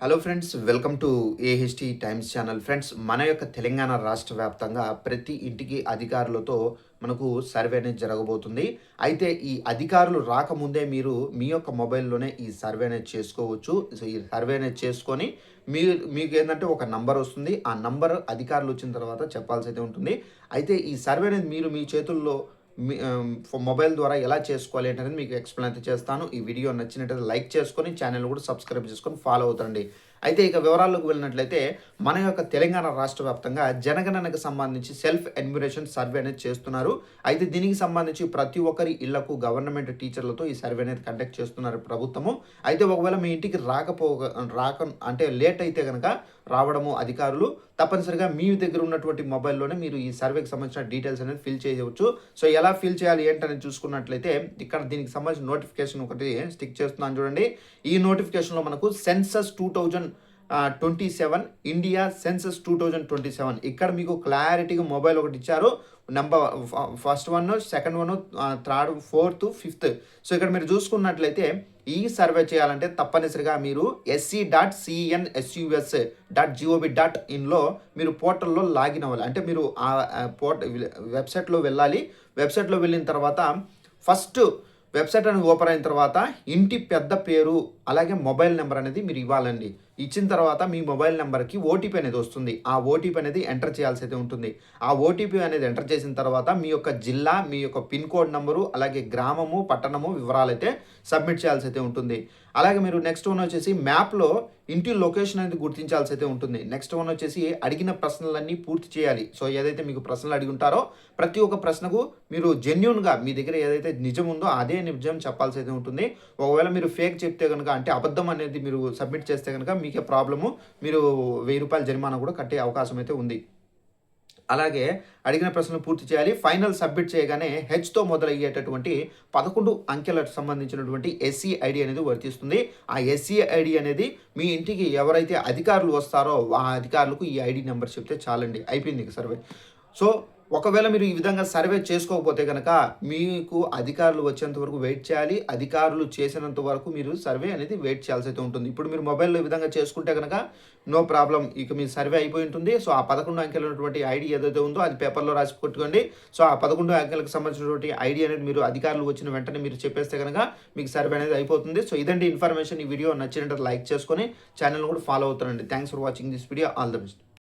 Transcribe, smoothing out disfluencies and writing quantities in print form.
Hello friends, welcome to AHT times channel. Friends, మన యొక్క తెలంగాణ రాష్ట్ర వ్యాప్తంగా ప్రతి ఇంటికి అధికారులతో మనకు సర్వే అనేది జరగబోతుంది. అయితే ఈ అధికారులు రాకముందే మీరు మీ యొక్క మొబైల్లోనే ఈ సర్వే అనేది చేసుకోవచ్చు. సో ఈ సర్వే అనేది చేసుకొని మీకేందంటే ఒక నంబర్ వస్తుంది. ఆ నంబర్ అధికారులు వచ్చిన తర్వాత చెప్పాల్సి అయితే ఉంటుంది. అయితే ఈ సర్వే అనేది మీరు మీ చేతుల్లో మొబైల్ ద్వారా ఎలా చేసుకోవాలి ఏంటనేది మీకు ఎక్స్‌ప్లెయిన్ అయితే చేస్తాను. ఈ వీడియో నచ్చినట్టయితే లైక్ చేసుకొని, ఛానెల్‌ని కూడా సబ్స్క్రైబ్ చేసుకొని ఫాలో అవుతాండి. అయితే ఇక వివరాల్లోకి వెళ్ళినట్లయితే మన యొక్క తెలంగాణ రాష్ట్ర వ్యాప్తంగా జనగణనకు సంబంధించి సెల్ఫ్ ఎన్యూమరేషన్ సర్వే అనేది చేస్తున్నారు. అయితే దీనికి సంబంధించి ప్రతి ఒక్కరి ఇళ్లకు గవర్నమెంట్ టీచర్లతో ఈ సర్వే అనేది కండక్ట్ చేస్తున్నారు ప్రభుత్వము. అయితే ఒకవేళ మీ ఇంటికి అంటే లేట్ అయితే గనక రావడము అధికారులు తప్పనిసరిగా మీ దగ్గర ఉన్నటువంటి మొబైల్‌లోనే మీరు ఈ సర్వేకి సంబంధించిన డీటెయిల్స్ అనేది ఫిల్ చేయవచ్చు. సో ఎలా ఫిల్ చేయాలి ఏంటనేది చూసుకున్నట్లయితే ఇక్కడ దీనికి సంబంధించిన నోటిఫికేషన్ ఒకటి స్టిక్ చేస్తున్నాను చూడండి. ఈ నోటిఫికేషన్‌లో మనకు సెన్సస్ 2027 ఇండియా సెన్సస్ 2027 ఇక్కడ మీకు క్లారిటీగా మొబైల్ ఒకటి ఇచ్చారు. Number first one, second one, third, fourth, fifth. So ఇక్కడ మీరు చూసుకున్నట్లయితే ఈ సర్వే చేయాలంటే తప్పనిసరిగా మీరు sc.cnsus.gov.in మీరు పోర్టల్‌లో లాగిన్ అవ్వాలి. అంటే మీరు వెబ్‌సైట్‌లో వెళ్ళాలి. వెబ్‌సైట్‌లో వెళ్ళిన తర్వాత ఫస్ట్ వెబ్‌సైట్ అనేది ఓపెన్ అయిన తర్వాత ఇంటి పెద్ద పేరు అలాగే మొబైల్ నెంబర్ అనేది మీరు ఇవ్వాలండి. ఇచ్చిన తర్వాత మీ మొబైల్ నెంబర్‌కి ఓటీపీ అనేది వస్తుంది. ఆ ఓటీపీ అనేది ఎంటర్ చేయాల్సి అయితే ఉంటుంది. ఆ ఓటీపీ అనేది ఎంటర్ చేసిన తర్వాత మీ యొక్క జిల్లా, మీ యొక్క పిన్ కోడ్ నంబరు, అలాగే గ్రామము, పట్టణము వివరాలైతే సబ్మిట్ చేయాల్సి అయితే ఉంటుంది. అలాగే మీరు నెక్స్ట్ వన్ వచ్చేసి మ్యాప్‌లో ఇంటి లొకేషన్ అనేది గుర్తించాల్సి అయితే ఉంటుంది. నెక్స్ట్ వన్ వచ్చేసి అడిగిన ప్రశ్నలన్నీ పూర్తి చేయాలి. సో ఏదైతే మీకు ప్రశ్నలు అడిగి ఉంటారో ప్రతి ఒక్క ప్రశ్నకు మీరు జెన్యూన్‌గా మీ దగ్గర ఏదైతే నిజం ఉందో అదే నిజం చెప్పాల్సి అయితే ఉంటుంది. ఒకవేళ మీరు ఫేక్ చెప్తే గనుక అంటే అబద్ధం అనేది మీరు సబ్మిట్ చేస్తే గనుక మీకే ప్రాబ్లము. మీరు ₹1000 జరిమానా కూడా కట్టే అవకాశం అయితే ఉంది. అలాగే అడిగిన ప్రశ్నలు పూర్తి చేయాలి. ఫైనల్ సబ్మిట్ చేయగానే హెచ్‌తో మొదలయ్యేటటువంటి 11 అంకెలకు సంబంధించినటువంటి ఎస్‌ఈ ఐడీ అనేది వర్తిస్తుంది. ఆ ఎస్‌ఈ ఐడీ అనేది మీ ఇంటికి ఎవరైతే అధికారులు వస్తారో ఆ అధికారులకు ఈ ఐడీ నంబర్ చెప్తే చాలండి. అయిపోయింది ఇక సర్వే. సో ఒకవేళ మీరు ఈ విధంగా సర్వే చేసుకోకపోతే గనక మీకు అధికారులు వచ్చేంత వరకు వెయిట్ చేయాలి. అధికారులు చేసినంత వరకు మీరు సర్వే అనేది వెయిట్ చేయాల్సి అయితే ఉంటుంది. ఇప్పుడు మీరు మొబైల్‌లో ఈ విధంగా చేసుకుంటే గనక నో ప్రాబ్లమ్. ఇక మీ సర్వే అయిపోయి ఉంటుంది. సో ఆ 11 అంకెలు ఉన్నటువంటి ఐడీ ఏదైతే ఉందో అది పేపర్‌లో రాసి పెట్టుకోండి. సో ఆ 11 అంకెలకు సంబంధించినటువంటి ఐడీ అనేది మీరు అధికారులు వచ్చిన వెంటనే మీరు చెప్పేస్తే గనక మీకు సర్వే అనేది అయిపోతుంది. సో ఇదండి ఇన్ఫర్మేషన్. ఈ వీడియో నచ్చినట్లయితే లైక్ చేసుకొని ఛానెల్‌ని కూడా ఫాలో అవుతానండి. Thanks for watching this video. All the best.